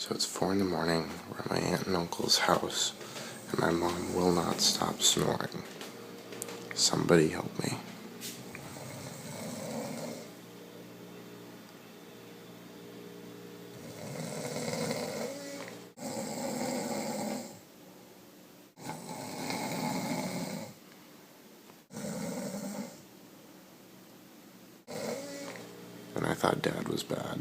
So it's 4 in the morning. We're at my aunt and uncle's house, and my mom will not stop snoring. Somebody help me. And I thought Dad was bad.